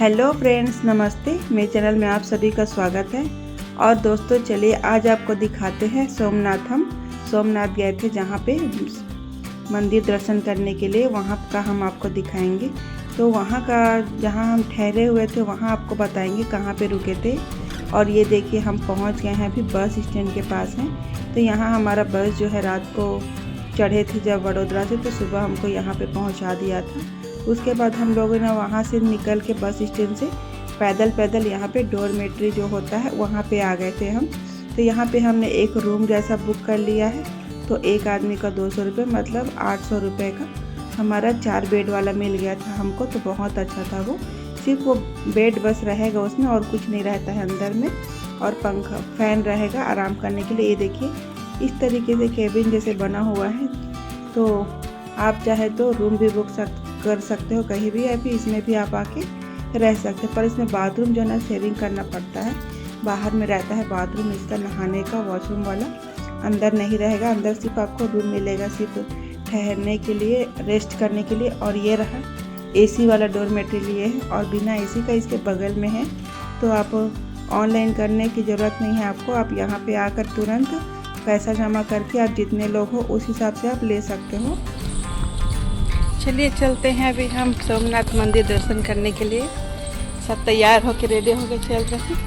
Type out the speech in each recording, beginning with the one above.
Hello friends, नमस्ते। मेरे channel में आप सभी का स्वागत है। और दोस्तों चलिए आज आपको दिखाते हैं सोमनाथ। हम सोमनाथ गए थे जहाँ पे मंदिर दर्शन करने के लिए, वहाँ का हम आपको दिखाएंगे। तो वहाँ का जहाँ हम ठहरे हुए थे वहाँ आपको बताएंगे कहाँ पे रुके थे। और ये देखिए हम पहुँच गए हैं, अभी बस स्टैंड के पास हैं। तो यहाँ हमारा बस जो है रात को चढ़े थे जब वडोदरा से, तो सुबह हमको यहाँ पे पहुँचा दिया था। उसके बाद हम लोगों ने वहाँ से निकल के बस स्टैंड से पैदल यहाँ पे डोरमेट्री जो होता है वहाँ पे आ गए थे हम। तो यहाँ पे हमने एक रूम जैसा बुक कर लिया है। तो एक आदमी का 200 रुपये, मतलब 800 रुपये का हमारा 4 बेड वाला मिल गया था हमको। तो बहुत अच्छा था वो, सिर्फ वो बेड बस रहेगा उसमें और कुछ नहीं रहता है अंदर में। और पंखा फैन रहेगा आराम करने के लिए। ये देखिए इस तरीके से केबिन जैसे बना हुआ है। तो आप चाहे तो रूम भी बुक कर सकते हो कहीं भी, या फिर इसमें भी आप आके रह सकते हो। पर इसमें बाथरूम जो है ना शेयरिंग करना पड़ता है, बाहर में रहता है बाथरूम इसका, नहाने का वॉशरूम वाला। अंदर नहीं रहेगा, अंदर सिर्फ आपको रूम मिलेगा सिर्फ ठहरने के लिए, रेस्ट करने के लिए। और ये रहा एसी वाला डोरमेट्री लिए है और बिना एसी का इसके बगल में है। तो आप ऑनलाइन करने की ज़रूरत नहीं है आपको, आप यहाँ पे आकर तुरंत पैसा जमा करके आप जितने लोग हो उस हिसाब से आप ले सकते हो। चलिए चलते हैं अभी हम सोमनाथ मंदिर दर्शन करने के लिए। सब तैयार होके रेडी होके चल रहे हैं।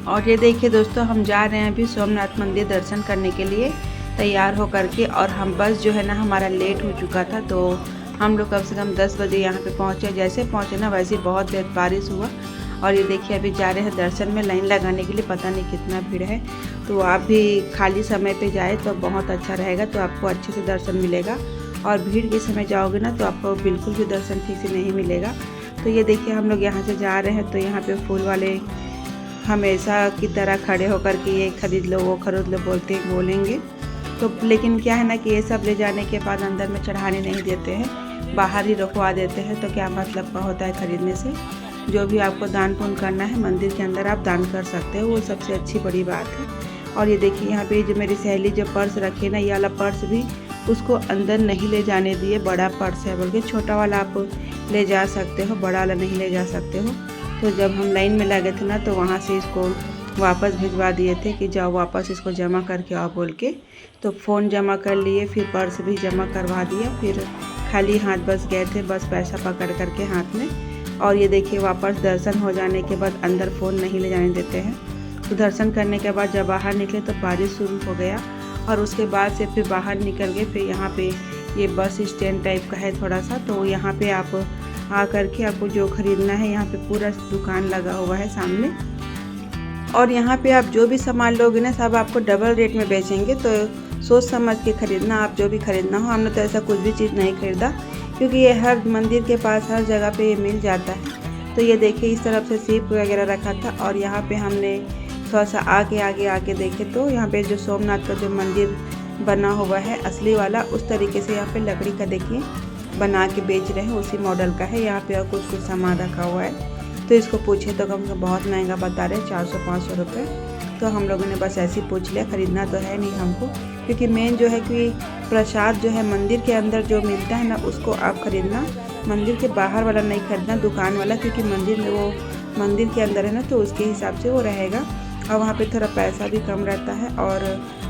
और ये देखिए दोस्तों, हम जा रहे हैं अभी सोमनाथ मंदिर दर्शन करने के लिए तैयार हो करके। और हम बस जो है ना हमारा लेट हो चुका था, तो हम लोग कम से कम 10 बजे यहाँ पे पहुँचे। जैसे पहुँचे ना वैसे बहुत देर बारिश हुआ। और ये देखिए अभी जा रहे हैं दर्शन में, लाइन लगाने के लिए। पता नहीं कितना भीड़ है, तो आप भी खाली समय पे जाए तो बहुत अच्छा रहेगा, तो आपको अच्छे से दर्शन मिलेगा। और भीड़ के समय जाओगे ना तो आपको बिल्कुल भी दर्शन ठीक से नहीं मिलेगा। तो ये देखिए हम लोग यहाँ से जा रहे हैं, तो यहाँ पे फूल वाले हमेशा की तरह खड़े होकर के ये खरीद लो वो खरीद लो बोलेंगे। तो लेकिन क्या है ना कि ये सब ले जाने के बाद अंदर में चढ़ाने नहीं देते हैं, बाहर ही रुकवा देते हैं। तो क्या मतलब का होता है खरीदने से। जो भी आपको दान पुण्य करना है मंदिर के अंदर आप दान कर सकते हो, वो सबसे अच्छी बड़ी बात है। और ये देखिए यहाँ पे जो मेरी सहेली जो पर्स रखी है ना, ये वाला पर्स भी उसको अंदर नहीं ले जाने दिए। बड़ा पर्स है बोल के, छोटा वाला आप ले जा सकते हो, बड़ा वाला नहीं ले जा सकते हो। तो जब हम लाइन में लगे थे ना तो वहाँ से इसको वापस भिजवा दिए थे कि जाओ वापस इसको जमा करके आओ बोल के। तो फ़ोन जमा कर लिए, फिर पर्स भी जमा करवा दिया, फिर खाली हाथ बस गए थे, बस पैसा पकड़ करके हाथ में। और ये देखिए वापस दर्शन हो जाने के बाद अंदर फ़ोन नहीं ले जाने देते हैं। तो दर्शन करने के बाद जब बाहर निकले तो बारिश शुरू हो गया। और उसके बाद से फिर बाहर निकल गए। फिर यहाँ पे ये बस स्टैंड टाइप का है थोड़ा सा, तो यहाँ पे आप आ करके आपको जो ख़रीदना है, यहाँ पे पूरा दुकान लगा हुआ है सामने। और यहाँ पे आप जो भी सामान लोगे ना सब आपको डबल रेट में बेचेंगे। तो सोच समझ के ख़रीदना, आप जो भी ख़रीदना हो। हमने तो ऐसा कुछ भी चीज़ नहीं ख़रीदा, क्योंकि ये हर मंदिर के पास हर जगह पे ये मिल जाता है। तो ये देखिए इस तरफ से सीप वगैरह रखा था। और यहाँ पे हमने थोड़ा सा आगे देखे तो यहाँ पे जो सोमनाथ का जो मंदिर बना हुआ है असली वाला, उस तरीके से यहाँ पे लकड़ी का देखिए बना के बेच रहे हैं, उसी मॉडल का है। यहाँ पे और कुछ सामान रखा हुआ है। तो इसको पूछे तो कम से बहुत महंगा बता रहे, 400-500 रुपये। तो हम लोगों ने बस ऐसे ही पूछ लिया, ख़रीदना तो है नहीं हमको। क्योंकि मेन जो है कि प्रसाद जो है मंदिर के अंदर जो मिलता है ना उसको आप ख़रीदना, मंदिर के बाहर वाला नहीं खरीदना, दुकान वाला। क्योंकि मंदिर में वो मंदिर के अंदर है ना, तो उसके हिसाब से वो रहेगा। और वहाँ पे थोड़ा पैसा भी कम रहता है। और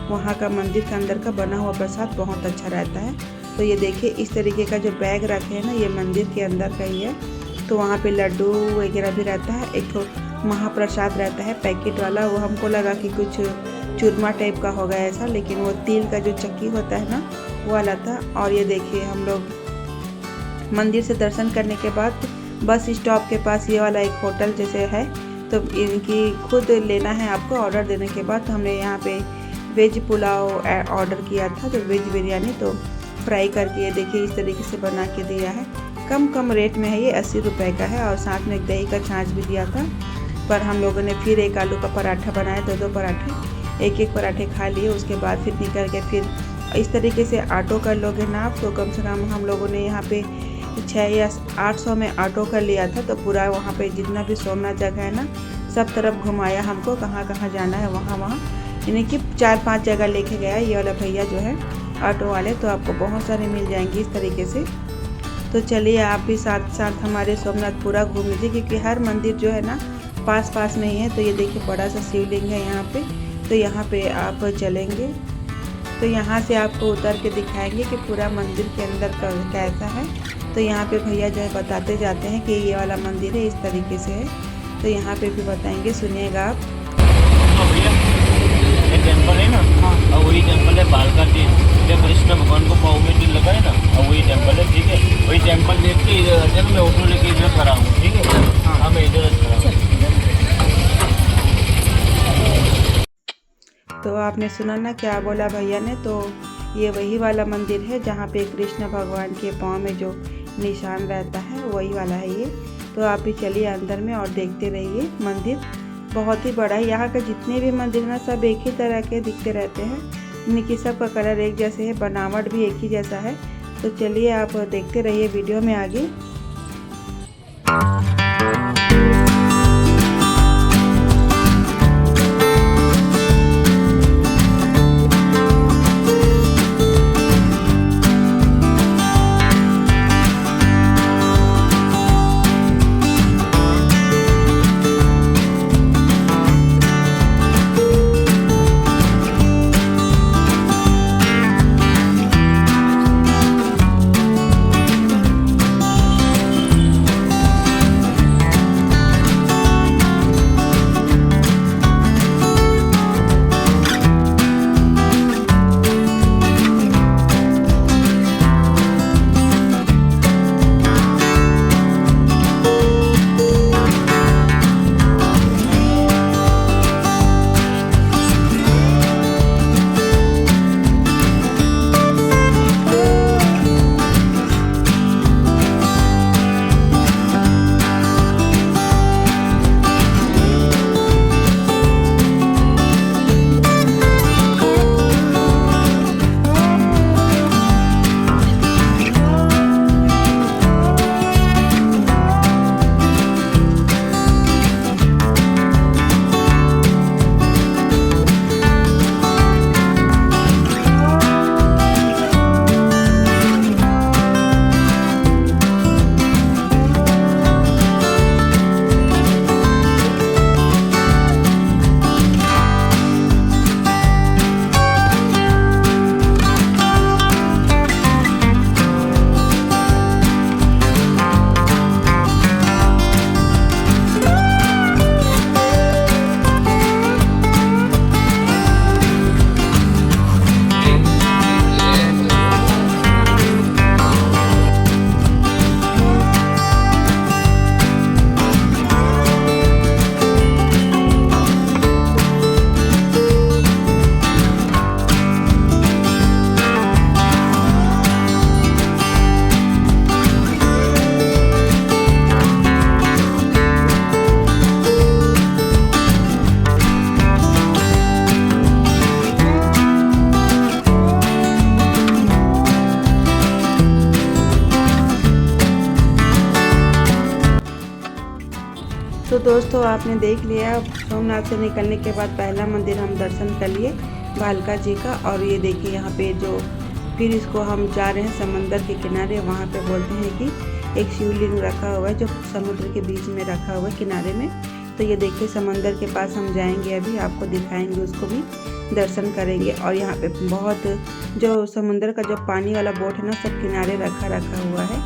वहाँ का मंदिर के अंदर का बना हुआ प्रसाद बहुत अच्छा रहता है। तो ये देखिए इस तरीके का जो बैग रखे हैं ना, ये मंदिर के अंदर का ही है। तो वहाँ पे लड्डू वगैरह भी रहता है। एक तो महाप्रसाद रहता है पैकेट वाला, वो हमको लगा कि कुछ चूरमा टाइप का होगा ऐसा, लेकिन वो तिल का जो चक्की होता है ना वो वाला था। और ये देखिए हम लोग मंदिर से दर्शन करने के बाद बस स्टॉप के पास ये वाला एक होटल जैसे है, तो इनकी खुद लेना है आपको ऑर्डर देने के बाद। तो हमने यहाँ पे वेज पुलाव ऑर्डर किया था, तो वेज बिरयानी तो फ्राई करके ये देखिए इस तरीके से बना के दिया है। कम रेट में है, ये 80 रुपये का है। और साथ में एक दही का छाछ भी दिया था। पर हम लोगों ने फिर एक आलू का पराठा बनाया, 2 पराठे, एक पराठे खा लिए। उसके बाद फिर निकल के फिर इस तरीके से ऑटो कर लोगे ना आप, तो कम से कम हम लोगों ने यहाँ पे 600 या 800 में ऑटो कर लिया था। तो पूरा वहाँ पे जितना भी सोमनाथ जगह है ना सब तरफ घुमाया हमको, कहाँ कहाँ जाना है वहाँ यानी कि 4-5 जगह लेके गया ये वाला भैया जो है। ऑटो वाले, तो आपको बहुत सारे मिल जाएंगे इस तरीके से। तो चलिए आप भी साथ साथ हमारे सोमनाथ पूरा घूम लीजिए, क्योंकि हर मंदिर जो है ना पास पास में ही है। तो ये देखिए बड़ा सा शिवलिंग है यहाँ पे, तो यहाँ पे आप चलेंगे तो यहाँ से आपको उतर के दिखाएंगे कि पूरा मंदिर के अंदर कैसा है। तो यहाँ पे भैया जो है बताते जाते हैं कि ये वाला मंदिर है इस तरीके से है, तो यहाँ पे भी बताएंगे, सुनिएगा आप। टेम्पल है ना, और वही टेम्पल है बालका जी, कृष्ण भगवान को पाँव में तिल लगा है ना, और वही टेम्पल है। ठीक है, वही टेम्पल देख के इधर आते हैं, मैं ऑटो लेके इधर खड़ा हूँ। ठीक है, हाँ मैं इधर खड़ा हूँ। तो आपने सुना ना क्या बोला भैया ने, तो ये वही वाला मंदिर है जहाँ पे कृष्ण भगवान के पाँव में जो निशान रहता है वही वाला है ये। तो आप भी चलिए अंदर में और देखते रहिए। मंदिर बहुत ही बड़ा है, यहाँ के जितने भी मंदिर ना सब एक ही तरह के दिखते रहते हैं, इनकी सब का कलर एक जैसे है, बनावट भी एक ही जैसा है। तो चलिए आप देखते रहिए वीडियो में आगे। तो दोस्तों आपने देख लिया, सोमनाथ से निकलने के बाद पहला मंदिर हम दर्शन कर लिए भालका जी का। और ये देखिए यहाँ पे जो फिर इसको हम जा रहे हैं समंदर के किनारे, वहाँ पे बोलते हैं कि एक शिवलिंग रखा हुआ है जो समुद्र के बीच में रखा हुआ है किनारे में। तो ये देखिए समंदर के पास हम जाएंगे, अभी आपको दिखाएंगे, उसको भी दर्शन करेंगे। और यहाँ पे बहुत जो समुद्र का जो पानी वाला बोट है ना, सब किनारे रखा हुआ है,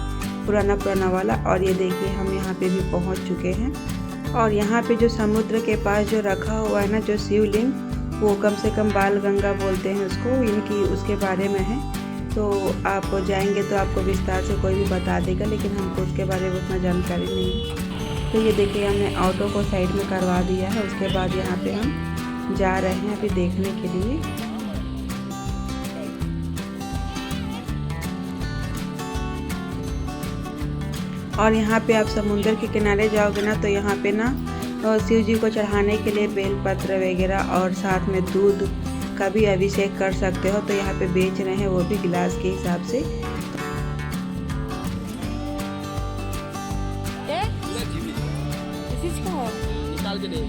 पुराना वाला। और ये देखिए हम यहाँ पे भी पहुँच चुके हैं। और यहाँ पे जो समुद्र के पास जो रखा हुआ है ना जो शिवलिंग, वो कम से कम बाल गंगा बोलते हैं उसको, इनकी उसके बारे में है। तो आप जाएंगे तो आपको विस्तार से कोई भी बता देगा, लेकिन हमको उसके बारे में उतना जानकारी नहीं है। तो ये देखिए हमने ऑटो को साइड में करवा दिया है, उसके बाद यहाँ पे हम जा रहे हैं अभी देखने के लिए। और यहाँ पे आप समुंदर के किनारे जाओगे ना, तो यहाँ पे ना शिव जी को चढ़ाने के लिए बेलपत्र वगैरह और साथ में दूध का भी अभिषेक कर सकते हो। तो यहाँ पे बेच रहे हैं वो भी गिलास के हिसाब से। निकाल के दे,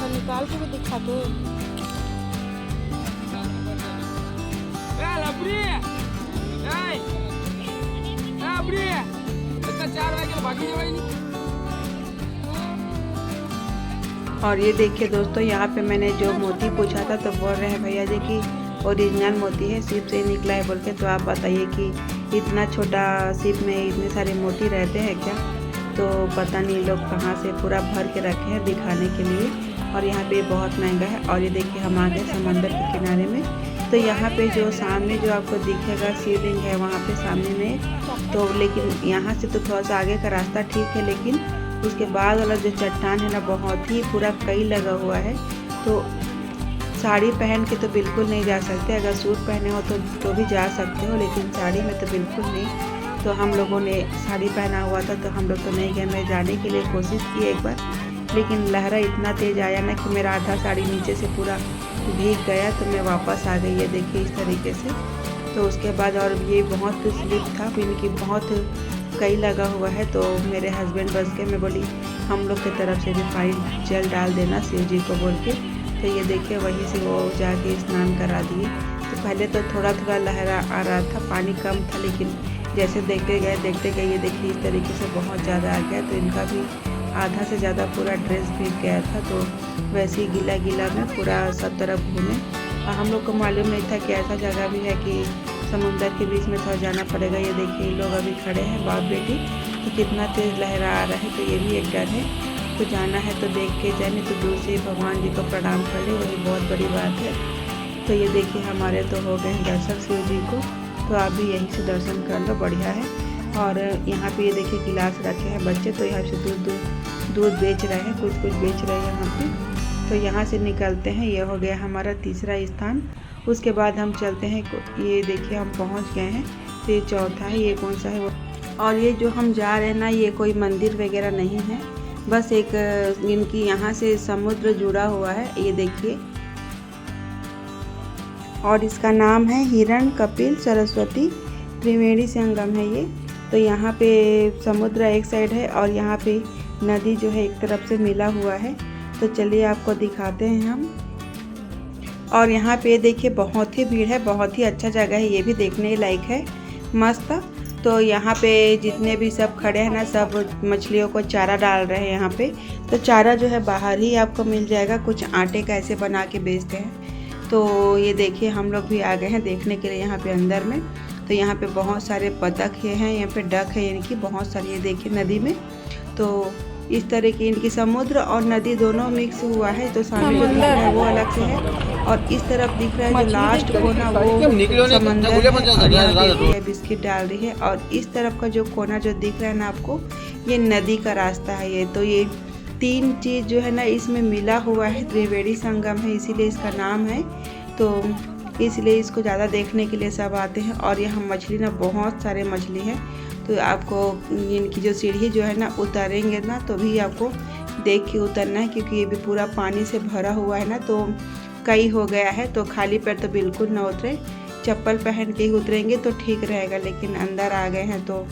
निकाल के दिखा दो। और ये देखिए दोस्तों, यहाँ पे मैंने जो मोती पूछा था तो बोल रहे हैं भैया जी कि ओरिजिनल मोती है, सीप से निकला है बोल के। तो आप बताइए कि इतना छोटा सीप में इतने सारे मोती रहते हैं क्या? तो पता नहीं लोग कहाँ से पूरा भर के रखे हैं दिखाने के लिए। और यहाँ पे बहुत महंगा है। और ये देखिए हम आ गए समंदर के किनारे में। तो यहाँ पे जो सामने जो आपको दिखेगा शिवलिंग है वहाँ पे सामने में। तो लेकिन यहाँ से तो थोड़ा सा आगे का रास्ता ठीक है, लेकिन उसके बाद वाला जो चट्टान है ना बहुत ही पूरा कई लगा हुआ है। तो साड़ी पहन के तो बिल्कुल नहीं जा सकते, अगर सूट पहने हो तो भी जा सकते हो, लेकिन साड़ी में तो बिल्कुल नहीं। तो हम लोगों ने साड़ी पहना हुआ था तो हम लोग तो नहीं गए। मैं जाने के लिए कोशिश की एक बार, लेकिन लहरा इतना तेज़ आया ना कि मेरा आधा साड़ी नीचे से पूरा भीग गया। तो मैं वापस आ गई। ये देखिए इस तरीके से। तो उसके बाद और ये बहुत स्लिप था, इनकी बहुत कई लगा हुआ है। तो मेरे हस्बैंड बस के, मैं बोली हम लोग की तरफ से रिफाइंड जल डाल देना शिव जी को बोल के। तो ये देखिए वहीं से वो जाके स्नान करा दिए। तो पहले तो थोड़ा थोड़ा लहरा आ रहा था, पानी कम था, लेकिन जैसे देखते गए ये देखिए इस तरीके से बहुत ज़्यादा आ गया। तो इनका भी आधा से ज़्यादा पूरा ड्रेस भीग गया था। तो वैसे ही गीला गीला में पूरा सब तरफ घूमे। और हम लोग को मालूम नहीं था कि ऐसा जगह भी है कि समुंदर के बीच में थोड़ा जाना पड़ेगा। ये देखिए लोग अभी खड़े हैं बाप बेटी, तो कितना तेज़ लहरा आ रहा है। तो ये भी एक डर है। तो जाना है तो देख के जाए, नहीं तो दूर से भगवान जी को प्रणाम कर ले, वही बहुत बड़ी बात है। तो ये देखिए हमारे तो हो गए दर्शन शिव जी को। तो आप भी यहीं से दर्शन कर लो, बढ़िया है। और यहाँ पे ये देखिए गिलास रखे हैं बच्चे, तो यहाँ से दूध बेच रहे हैं, कुछ बेच रहे हैं यहाँ पे। तो यहाँ से निकलते हैं। ये हो गया हमारा तीसरा स्थान। उसके बाद हम चलते हैं, ये देखिए हम पहुँच गए हैं। तो ये चौथा है, ये कौन सा है वो। और ये जो हम जा रहे हैं ना, ये कोई मंदिर वगैरह नहीं है, बस एक इनकी यहाँ से समुद्र जुड़ा हुआ है। ये देखिए, और इसका नाम है हिरण कपिल सरस्वती त्रिवेणी संगम है ये। तो यहाँ पे समुद्र एक साइड है और यहाँ पे नदी जो है एक तरफ से मिला हुआ है। तो चलिए आपको दिखाते हैं हम। और यहाँ पे देखिए बहुत ही भीड़ है, बहुत ही अच्छा जगह है, ये भी देखने लायक है, मस्त। तो यहाँ पे जितने भी सब खड़े हैं ना, सब मछलियों को चारा डाल रहे हैं यहाँ पे। तो चारा जो है बाहर ही आपको मिल जाएगा, कुछ आटे का ऐसे बना के बेचते हैं। तो ये देखिए हम लोग भी आ गए हैं देखने के लिए यहाँ पे अंदर में। तो यहाँ पे बहुत सारे बतख हैं, यहाँ पे डक है इनकी बहुत सारी, ये देखिए नदी में। तो इस तरह की इनकी समुद्र और नदी दोनों मिक्स हुआ है। तो सामने जो दिख रहा है वो अलग से है, और इस तरफ दिख रहा है जो लास्ट कोना वो समंदर है, बिस्किट डाल रही है। और इस तरफ का जो कोना जो दिख रहा है ना आपको, ये नदी का रास्ता है ये। तो ये तीन चीज़ जो है ना इसमें मिला हुआ है, त्रिवेणी संगम है, इसीलिए इसका नाम है। तो इसलिए इसको ज़्यादा देखने के लिए सब आते हैं। और यहाँ मछली ना बहुत सारे मछली हैं। तो आपको इनकी जो सीढ़ी जो है ना उतारेंगे ना तो भी आपको देख के उतरना है, क्योंकि ये भी पूरा पानी से भरा हुआ है ना, तो कई हो गया है। तो खाली पैर तो बिल्कुल ना उतरे, चप्पल पहन के ही उतरेंगे तो ठीक रहेगा। लेकिन अंदर आ गए हैं तो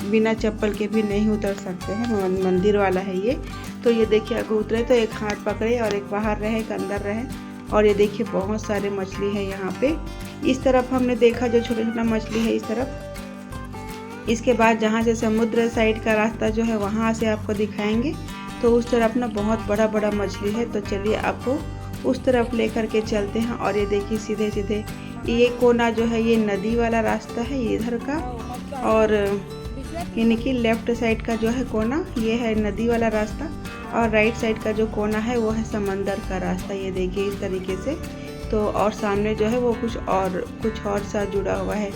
बिना चप्पल के भी नहीं उतर सकते हैं, मंदिर वाला है ये। तो ये देखिए अगर उतरे तो एक हाथ पकड़े और एक बाहर रहे एक अंदर रहे। और ये देखिए बहुत सारे मछली है यहाँ पे। इस तरफ हमने देखा जो छोटा छोटा मछली है इस तरफ। इसके बाद जहाँ से समुद्र साइड का रास्ता जो है वहाँ से आपको दिखाएंगे। तो उस तरफ ना बहुत बड़ा बड़ा मछली है। तो चलिए आपको उस तरफ लेकर के चलते हैं। और ये देखिए सीधे सीधे ये कोना जो है ये नदी वाला रास्ता है इधर का, और इनकी लेफ्ट साइड का जो है कोना ये है नदी वाला रास्ता, और राइट साइड का जो कोना है वो है समंदर का रास्ता। ये देखिए इस तरीके से। तो और सामने जो है वो कुछ और सा जुड़ा हुआ है।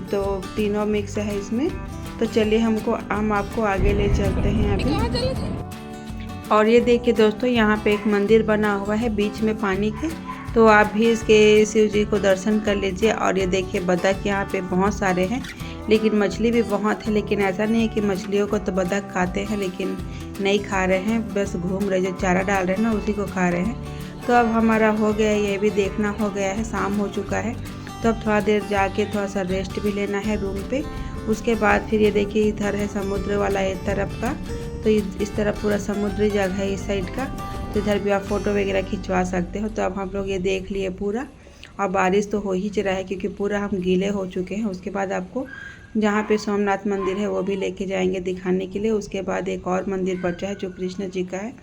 तो तीनों मिक्स है इसमें। तो चलिए हम आपको आगे ले चलते हैं अभी। और ये देखिए दोस्तों यहाँ पे एक मंदिर बना हुआ है बीच में पानी के। तो आप भी इसके शिव जी को दर्शन कर लीजिए। और ये देखिए बतख यहाँ पे बहुत सारे हैं, लेकिन मछली भी बहुत है। लेकिन ऐसा नहीं है कि मछलियों को तो बतख खाते हैं, लेकिन नहीं खा रहे हैं, बस घूम रहे, जो चारा डाल रहे हैं ना उसी को खा रहे हैं। तो अब हमारा हो गया, ये भी देखना हो गया है, शाम हो चुका है। तो अब थोड़ा देर जाके थोड़ा सा रेस्ट भी लेना है रूम पे। उसके बाद फिर ये देखिए इधर है समुद्र वाला एक तरफ का। तो इस तरफ पूरा समुद्री जगह है इस साइड का। तो इधर भी आप फ़ोटो वगैरह खिंचवा सकते हो। तो अब हम लोग ये देख लिए पूरा। और बारिश तो हो ही रहा है क्योंकि पूरा हम गीले हो चुके हैं। उसके बाद आपको जहाँ पे सोमनाथ मंदिर है वो भी लेके जाएंगे दिखाने के लिए। उसके बाद एक और मंदिर बचा है जो कृष्ण जी का है,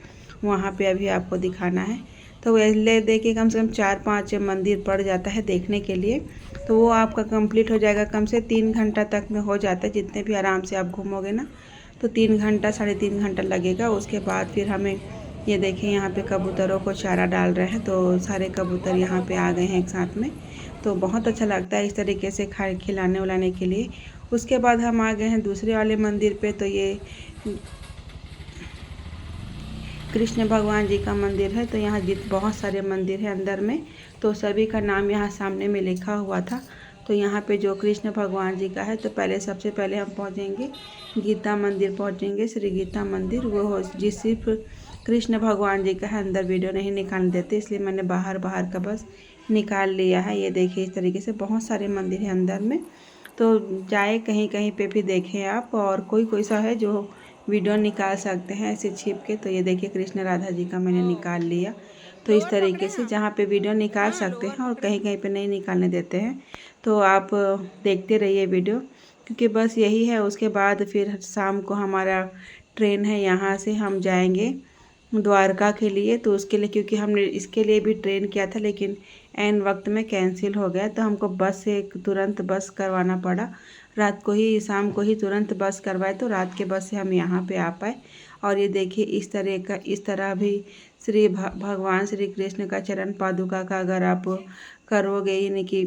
वहाँ पे अभी आपको दिखाना है। तो वैसे देखिए कम से कम 4-5 मंदिर पड़ जाता है देखने के लिए, तो वो आपका कंप्लीट हो जाएगा। कम से 3 घंटा तक में हो जाता है, जितने भी आराम से आप घूमोगे ना तो 3 घंटा 3.5 घंटा लगेगा। उसके बाद फिर हमें ये देखिए यहाँ पे कबूतरों को चारा डाल रहे हैं, तो सारे कबूतर यहाँ पे आ गए हैं एक साथ में। तो बहुत अच्छा लगता है इस तरीके से खिलाने उलाने के लिए। उसके बाद हम आ गए हैं दूसरे वाले मंदिर पे। तो ये कृष्ण भगवान जी का मंदिर है। तो यहाँ बहुत सारे मंदिर है अंदर में, तो सभी का नाम यहाँ सामने में लिखा हुआ था। तो यहाँ पे जो कृष्ण भगवान जी का है, तो सबसे पहले हम पहुँचेंगे गीता मंदिर, पहुँचेंगे श्री गीता मंदिर। वो जी सिर्फ कृष्ण भगवान जी का है, अंदर वीडियो नहीं निकालने देते, इसलिए मैंने बाहर का बस निकाल लिया है। ये देखिए इस तरीके से बहुत सारे मंदिर हैं अंदर में। तो जाए कहीं कहीं पे भी देखें आप, और कोई सा है जो वीडियो निकाल सकते हैं ऐसे छिप के। तो ये देखिए कृष्ण राधा जी का मैंने निकाल लिया। तो इस तरीके से जहाँ पे वीडियो निकाल सकते हैं और कहीं कहीं पे नहीं निकालने देते हैं, तो आप देखते रहिए वीडियो, क्योंकि बस यही है। उसके बाद फिर शाम को हमारा ट्रेन है, यहाँ से हम जाएंगे द्वारका के लिए। तो उसके लिए, क्योंकि हमने इसके लिए भी ट्रेन किया था लेकिन ऐन वक्त में कैंसिल हो गया, तो हमको बस से तुरंत बस करवाना पड़ा। रात को ही, शाम को ही तुरंत बस करवाए, तो रात के बस से हम यहाँ पे आ पाए। और ये देखिए इस तरह भी भगवान श्री कृष्ण का चरण पादुका का अगर आप करोगे, यानी कि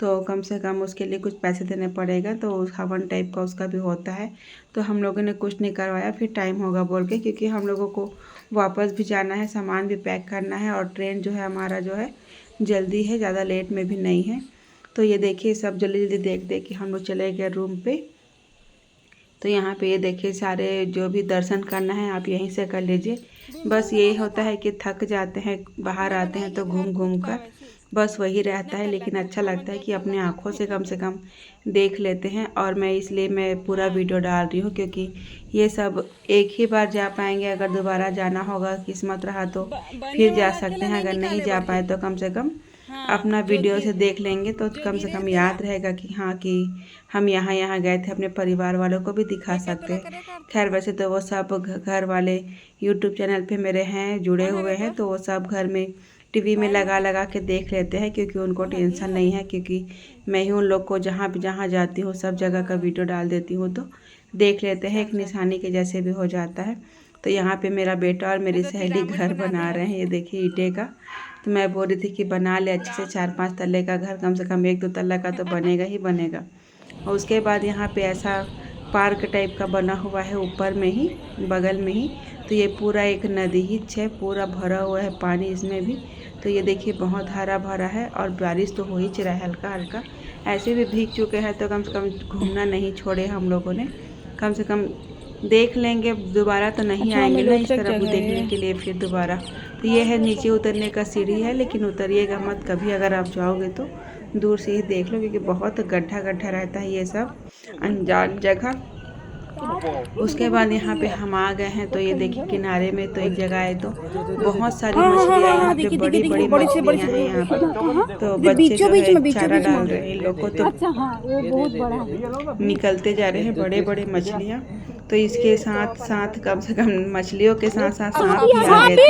तो कम से कम उसके लिए कुछ पैसे देने पड़ेगा। तो हवन टाइप का उसका भी होता है। तो हम लोगों ने कुछ नहीं करवाया, फिर टाइम होगा बोल के, क्योंकि हम लोगों को वापस भी जाना है, सामान भी पैक करना है, और ट्रेन जो है हमारा जो है जल्दी है, ज़्यादा लेट में भी नहीं है। तो ये देखिए सब जल्दी जल्दी देख के हम लोग चले गए रूम पे। तो यहाँ पे ये देखिए सारे जो भी दर्शन करना है आप यहीं से कर लीजिए। बस यही होता है कि थक जाते हैं, बाहर आते हैं तो घूम घूम कर, बस वही रहता है। लेकिन अच्छा लगता है कि अपने आँखों से कम देख लेते हैं। और इसलिए मैं पूरा वीडियो डाल रही हूँ, क्योंकि ये सब एक ही बार जा पाएंगे। अगर दोबारा जाना होगा, किस्मत रहा तो फिर जा सकते हैं, अगर नहीं जा पाए तो कम से कम अपना वीडियो से देख लेंगे, तो कम से कम याद रहेगा कि हाँ कि हम यहाँ गए थे। अपने परिवार वालों को भी दिखा सकते हैं। खैर वैसे तो वो सब घर वाले यूट्यूब चैनल पे मेरे हैं, जुड़े हुए हैं, तो वो सब घर में टीवी में लगा के देख लेते हैं, क्योंकि उनको टेंशन नहीं है, क्योंकि मैं ही उन लोग को जहाँ जाती हूँ सब जगह का वीडियो डाल देती हूँ, तो देख लेते हैं, एक निशानी के जैसे भी हो जाता है। तो यहाँ पे मेरा बेटा और मेरी सहेली घर बना रहे हैं, ये देखिए ईंटे का। तो मैं बोल रही थी कि बना ले अच्छे से 4-5 तल्ले का घर, कम से कम 1-2 तल्ला का तो बनेगा ही बनेगा। और उसके बाद यहाँ पे ऐसा पार्क टाइप का बना हुआ है ऊपर में ही, बगल में ही। तो ये पूरा एक नदी ही है, पूरा भरा हुआ है पानी इसमें भी। तो ये देखिए बहुत हरा भरा है, और बारिश तो हो ही रहा है हल्का हल्का। ऐसे भी भीग चुके हैं, तो कम से कम घूमना नहीं छोड़े हम लोगों ने। कम से कम देख लेंगे, दोबारा तो नहीं आएंगे ना इस तरफ देखने के लिए फिर दोबारा। तो ये है नीचे उतरने का सीढ़ी है, लेकिन उतरिएगा मत कभी, अगर आप जाओगे तो दूर से ही देख लो, क्योंकि बहुत गड्ढा रहता है ये सब अनजान जगह। उसके बाद यहाँ पे हम आ गए हैं। तो ये देखिए किनारे में तो एक जगह है, तो बहुत सारी मछलियाँ यहाँ पे, बड़ी बड़ी मछलियाँ हैं यहाँ पे। तो बच्चे जो है चारा डाल रहे हैं लोग को, तो निकलते जा रहे हैं बड़े बड़े मछलियाँ। तो इसके साथ कम से कम मछलियों के साथ सांप भी आ गए थे।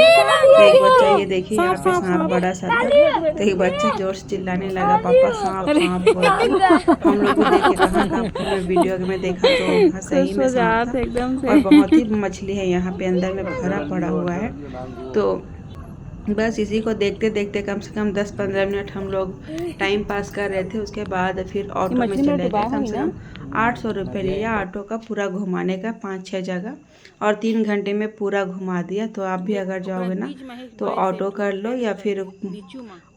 तो एक बच्चा, ये देखिए यहाँ पे सांप बड़ा सा था, तो एक बच्चा जोर से चिल्लाने लगा पापा सांप सांप बोल के। हम लोग को देखे कहाँ वीडियो में देखा, तो सही में सांप था। और बहुत ही मछली है यहाँ पे, अंदर में भरा पड़ा हुआ है। तो बस इसी को देखते देखते कम से कम 10-15 मिनट हम लोग टाइम पास कर रहे थे। उसके बाद फिर ऑटो में चले गए। कम से कम 800 रुपये लिया ऑटो का पूरा घुमाने का, 5-6 जगह, और 3 घंटे में पूरा घुमा दिया। तो आप भी अगर जाओगे ना तो ऑटो कर लो, या फिर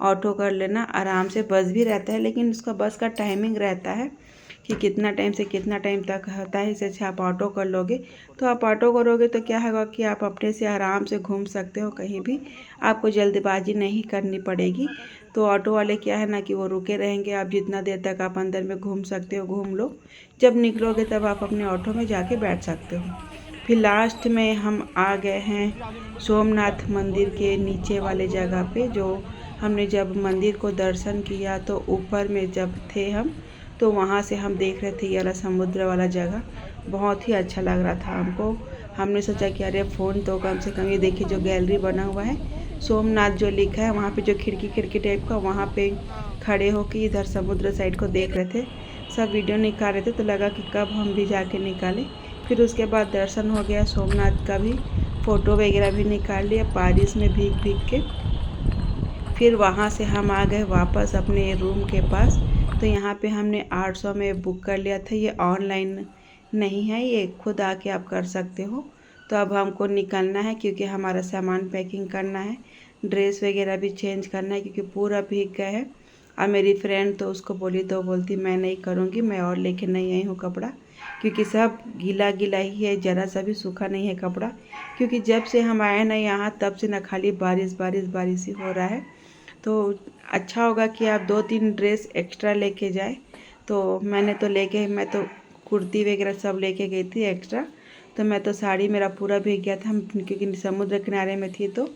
ऑटो कर लेना आराम से। बस भी रहता है, लेकिन उसका बस का टाइमिंग रहता है कि कितना टाइम से कितना टाइम तक होता है। इससे आप ऑटो कर लोगे, तो आप ऑटो करोगे तो क्या होगा कि आप अपने से आराम से घूम सकते हो कहीं भी, आपको जल्दबाजी नहीं करनी पड़ेगी। तो ऑटो वाले क्या है ना कि वो रुके रहेंगे, आप जितना देर तक आप अंदर में घूम सकते हो घूम लो, जब निकलोगे तब आप अपने ऑटो में जाके बैठ सकते हो। फिर लास्ट में हम आ गए हैं सोमनाथ मंदिर के नीचे वाले जगह पे। जो हमने जब मंदिर को दर्शन किया तो ऊपर में जब थे हम, तो वहाँ से हम देख रहे थे ये वाला समुद्र वाला जगह, बहुत ही अच्छा लग रहा था हमको। हमने सोचा कि अरे फ़ोन तो कम से कम, ये देखिए जो गैलरी बना हुआ है सोमनाथ जो लिखा है, वहाँ पे जो खिड़की टाइप का, वहाँ पे खड़े होकर इधर समुद्र साइड को देख रहे थे। सब वीडियो निकाल रहे थे, तो लगा कि कब हम भी जाके निकालें। फिर उसके बाद दर्शन हो गया सोमनाथ का भी, फ़ोटो वगैरह भी निकाल लिया बारिश में भीग भीग के। फिर वहाँ से हम आ गए वापस अपने रूम के पास। तो यहाँ पे हमने 800 में बुक कर लिया था, ये ऑनलाइन नहीं है, ये खुद आके आप कर सकते हो। तो अब हमको निकलना है क्योंकि हमारा सामान पैकिंग करना है, ड्रेस वगैरह भी चेंज करना है क्योंकि पूरा भीग गया है। और मेरी फ्रेंड तो उसको बोली तो बोलती मैं नहीं करूँगी, मैं और लेके नहीं आई हूँ कपड़ा, क्योंकि सब गीला गीला ही है, ज़रा सा भी सूखा नहीं है कपड़ा। क्योंकि जब से हम आए ना यहाँ, तब से ना खाली बारिश बारिश बारिश ही हो रहा है। तो अच्छा होगा कि आप 2-3 ड्रेस एक्स्ट्रा लेके जाए। तो मैंने तो लेके, मैं तो कुर्ती वगैरह सब लेके गई थी एक्स्ट्रा। तो मैं तो साड़ी मेरा पूरा भीग गया था, क्योंकि समुद्र किनारे में थी तो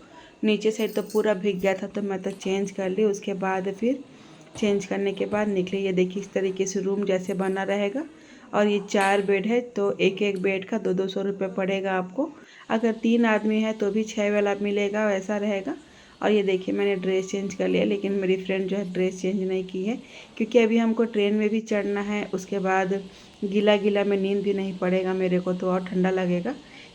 नीचे साइड तो पूरा भीग गया था। तो मैं तो चेंज कर ली, उसके बाद फिर चेंज करने के बाद निकली। ये देखिए इस तरीके से रूम जैसे बना रहेगा, और ये 4 बेड है, तो एक एक बेड का 200 रुपये पड़ेगा आपको। अगर 3 आदमी है तो भी 6 वाला मिलेगा, वैसा रहेगा। और ये देखिए मैंने ड्रेस चेंज कर लिया, लेकिन मेरी फ्रेंड जो है ड्रेस चेंज नहीं की है, क्योंकि अभी हमको ट्रेन में भी चढ़ना है। उसके बाद गीला गीला में नींद भी नहीं पड़ेगा मेरे को, तो और ठंडा लगेगा।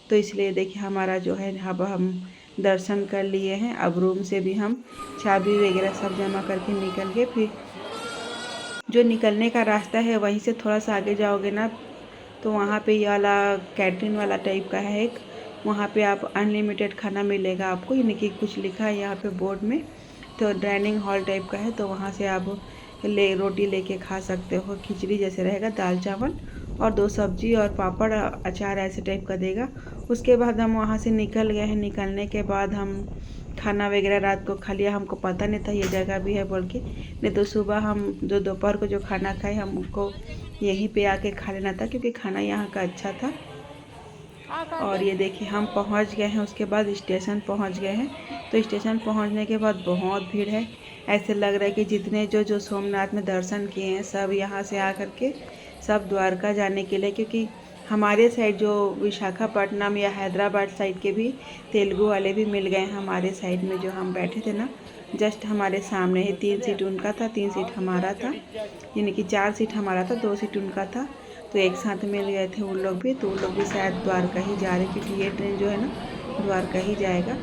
तो इसलिए देखिए हमारा जो है अब हम दर्शन कर लिए हैं। अब रूम से भी हम चाबी वगैरह सब जमा करके निकल गए। फिर जो निकलने का रास्ता है वहीं से थोड़ा सा आगे जाओगे ना, तो वहाँ पे ये वाला कैटरिंग वाला टाइप का है एक, वहाँ पे आप अनलिमिटेड खाना मिलेगा आपको, यानी कि कुछ लिखा है यहाँ पे बोर्ड में। तो डाइनिंग हॉल टाइप का है, तो वहाँ से आप रोटी लेके खा सकते हो। खिचड़ी जैसे रहेगा, दाल चावल और 2 सब्जी और पापड़ अचार ऐसे टाइप का देगा। उसके बाद हम वहाँ से निकल गए हैं। निकलने के बाद हम खाना वगैरह रात को खा लिया, हमको पता नहीं था ये जगह भी है बोल के, नहीं तो सुबह हम जो दोपहर को जो खाना खाए हमको यहीं पे आके खा लेना था, क्योंकि खाना यहाँ का अच्छा था। और ये देखिए हम पहुँच गए हैं, उसके बाद स्टेशन पहुँच गए हैं। तो स्टेशन पहुँचने के बाद बहुत भीड़ है, ऐसे लग रहा है कि जितने जो सोमनाथ में दर्शन किए हैं सब यहाँ से आकर के सब द्वारका जाने के लिए, क्योंकि हमारे साइड जो विशाखापट्टनम या हैदराबाद साइड के भी तेलुगु वाले भी मिल गए हैं हमारे साइड में। जो हम बैठे थे ना, जस्ट हमारे सामने ही 3 सीट उनका था, 3 सीट हमारा था, यानी कि 4 सीट हमारा था, 2 सीट उनका था। तो एक साथ मिल गए थे उन लोग भी, तो उन लोग भी शायद द्वारका ही जा रहे, क्योंकि ये ट्रेन जो है ना द्वारका ही जाएगा।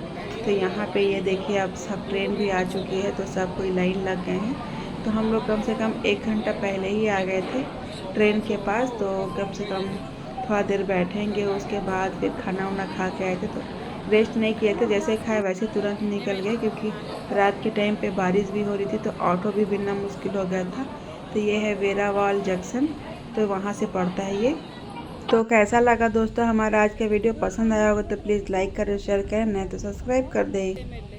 तो यहाँ पे ये देखिए अब सब ट्रेन भी आ चुकी है, तो सब कोई लाइन लग गए हैं। तो हम लोग कम से कम 1 घंटा पहले ही आ गए थे ट्रेन के पास, तो कम से कम थोड़ा देर बैठेंगे, उसके बाद फिर खाना वाना खा के आए थे। तो रेस्ट नहीं किए थे, जैसे खाए वैसे तुरंत निकल गए, क्योंकि रात के टाइम पे बारिश भी हो रही थी, तो ऑटो भी मिलना मुश्किल हो गया था। तो ये है वेरावल जंक्शन, तो वहाँ से पड़ता है ये। तो कैसा लगा दोस्तों हमारा आज का वीडियो? पसंद आया होगा तो प्लीज़ लाइक करें, शेयर करें, नहीं तो सब्सक्राइब कर दें।